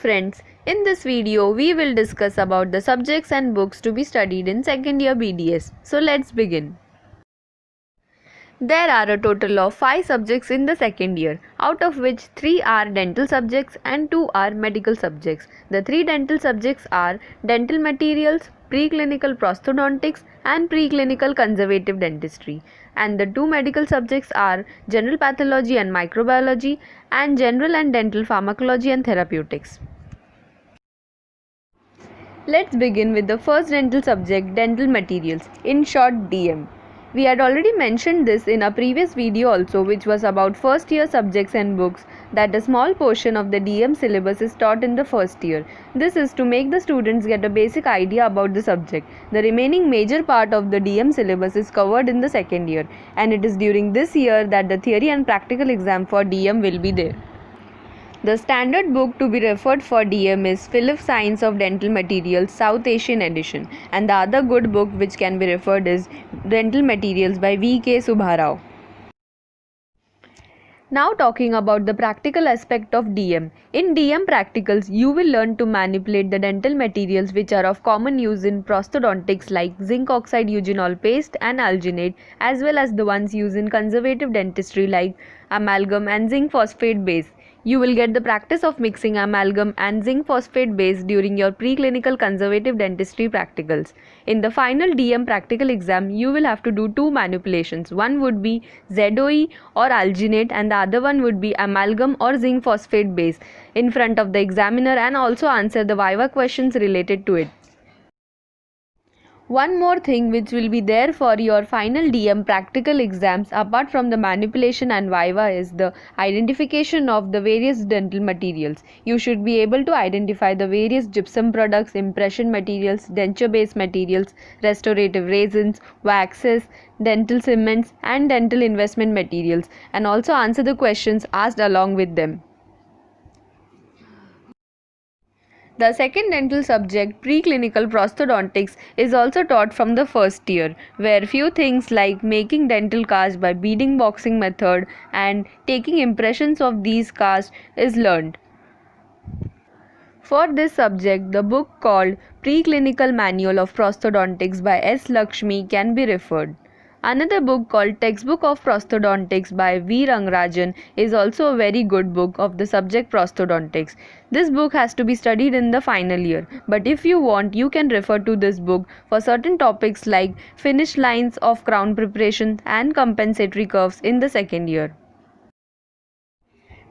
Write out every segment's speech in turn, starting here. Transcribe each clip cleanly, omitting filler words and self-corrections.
friends, in this video we will discuss about the subjects and books to be studied in second year BDS. So let's begin. There are a total of 5 subjects in the second year, out of which 3 are dental subjects and 2 are medical subjects. The 3 dental subjects are dental materials, preclinical prosthodontics and preclinical conservative dentistry. And the 2 medical subjects are general pathology and microbiology and general and dental pharmacology and therapeutics. Let's begin with the first dental subject, dental materials, in short DM. We had already mentioned this in a previous video also, which was about first year subjects and books, that a small portion of the DM syllabus is taught in the first year. This is to make the students get a basic idea about the subject. The remaining major part of the DM syllabus is covered in the second year, and it is during this year that the theory and practical exam for DM will be there. The standard book to be referred for DM is Philip Science of Dental Materials South Asian Edition, and the other good book which can be referred is Dental Materials by V.K. Subbarao. Now talking about the practical aspect of DM. In DM practicals, you will learn to manipulate the dental materials which are of common use in prosthodontics like zinc oxide eugenol paste and alginate, as well as the ones used in conservative dentistry like amalgam and zinc phosphate base. You will get the practice of mixing amalgam and zinc phosphate base during your preclinical conservative dentistry practicals. In the final DM practical exam, you will have to do 2 manipulations. One would be ZOE or alginate and the other one would be amalgam or zinc phosphate base in front of the examiner, and also answer the viva questions related to it. One more thing which will be there for your final DM practical exams apart from the manipulation and viva is the identification of the various dental materials. You should be able to identify the various gypsum products, impression materials, denture based materials, restorative resins, waxes, dental cements and dental investment materials, and also answer the questions asked along with them. The second dental subject, preclinical prosthodontics, is also taught from the first year, where few things like making dental casts by beading boxing method and taking impressions of these casts is learned. For this subject, the book called Preclinical Manual of Prosthodontics by S. Lakshmi can be referred. Another book called Textbook of Prosthodontics by V. Rangarajan is also a very good book of the subject prosthodontics. This book has to be studied in the final year, but if you want, you can refer to this book for certain topics like finish lines of crown preparation and compensatory curves in the second year.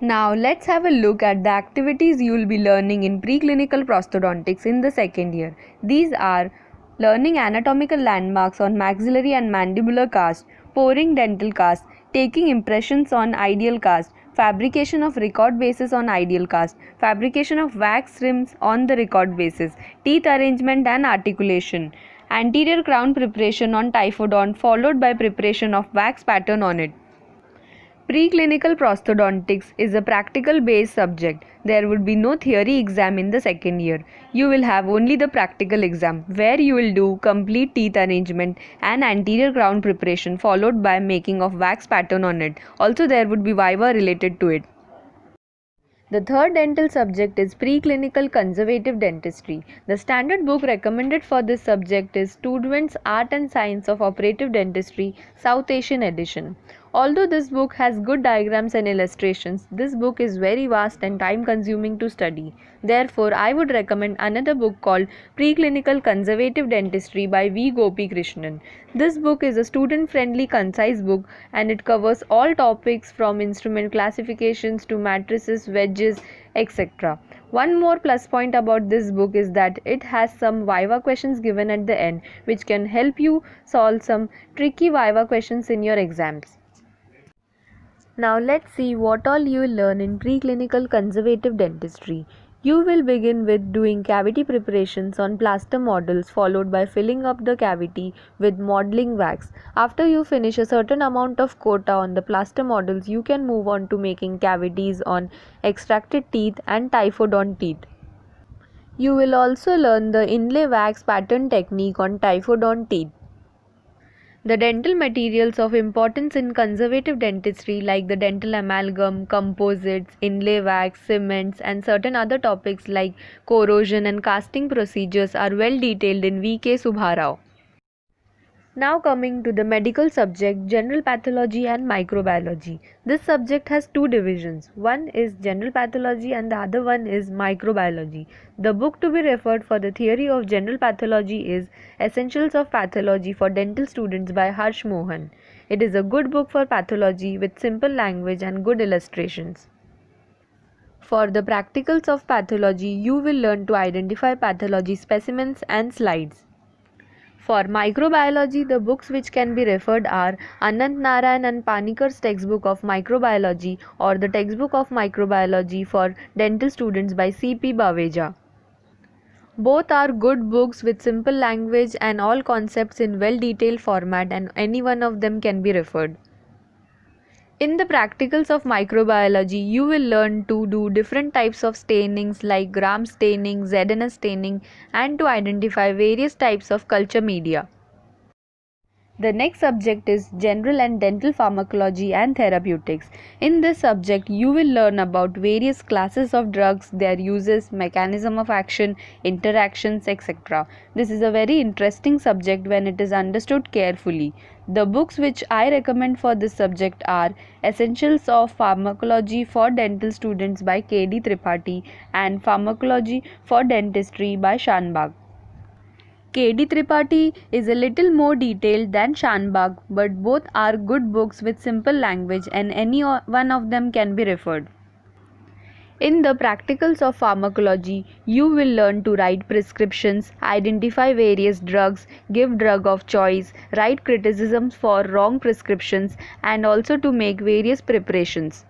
Now let's have a look at the activities you will be learning in preclinical prosthodontics in the second year. These are learning anatomical landmarks on maxillary and mandibular cast, pouring dental cast, taking impressions on ideal cast, fabrication of record bases on ideal cast, fabrication of wax rims on the record bases, teeth arrangement and articulation, anterior crown preparation on typhodont followed by preparation of wax pattern on it. Preclinical prosthodontics is a practical based subject. There would be no theory exam in the second year. You will have only the practical exam where you will do complete teeth arrangement and anterior crown preparation followed by making of wax pattern on it. Also there would be viva related to it. The third dental subject is preclinical conservative dentistry. The standard book recommended for this subject is Student's Art and Science of Operative Dentistry South Asian Edition. Although this book has good diagrams and illustrations, this book is very vast and time consuming to study. Therefore, I would recommend another book called Preclinical Conservative Dentistry by V. Gopi Krishnan. This book is a student friendly, concise book and it covers all topics from instrument classifications to matrices, wedges, etc. One more plus point about this book is that it has some viva questions given at the end which can help you solve some tricky viva questions in your exams. Now let's see what all you will learn in preclinical conservative dentistry. You will begin with doing cavity preparations on plaster models followed by filling up the cavity with modeling wax. After you finish a certain amount of quota on the plaster models, you can move on to making cavities on extracted teeth and typhodont teeth. You will also learn the inlay wax pattern technique on typhodont teeth. The dental materials of importance in conservative dentistry, like the dental amalgam, composites, inlay wax, cements, and certain other topics like corrosion and casting procedures, are well detailed in V.K. Subharao. Now coming to the medical subject, general pathology and microbiology. This subject has two divisions. One is general pathology and the other one is microbiology. The book to be referred for the theory of general pathology is Essentials of Pathology for Dental Students by Harsh Mohan. It is a good book for pathology with simple language and good illustrations. For the practicals of pathology, you will learn to identify pathology specimens and slides. For microbiology, the books which can be referred are Anant Narayan and Panikar's textbook of microbiology or the textbook of microbiology for dental students by C.P. Baweja. Both are good books with simple language and all concepts in well detailed format, and any one of them can be referred. In the practicals of microbiology, you will learn to do different types of stainings like gram staining, ZNS staining, and to identify various types of culture media. The next subject is General and Dental Pharmacology and Therapeutics. In this subject, you will learn about various classes of drugs, their uses, mechanism of action, interactions, etc. This is a very interesting subject when it is understood carefully. The books which I recommend for this subject are Essentials of Pharmacology for Dental Students by K.D. Tripathi and Pharmacology for Dentistry by Shanbag. K.D. Tripathi is a little more detailed than Shanbag, but both are good books with simple language and any one of them can be referred. In the practicals of pharmacology, you will learn to write prescriptions, identify various drugs, give drug of choice, write criticisms for wrong prescriptions, and also to make various preparations.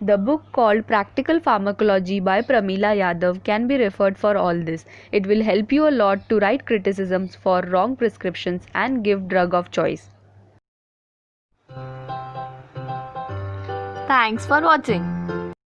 The book called Practical Pharmacology by Pramila Yadav can be referred for all this. It will help you a lot to write criticisms for wrong prescriptions and give drug of choice. Thanks for watching.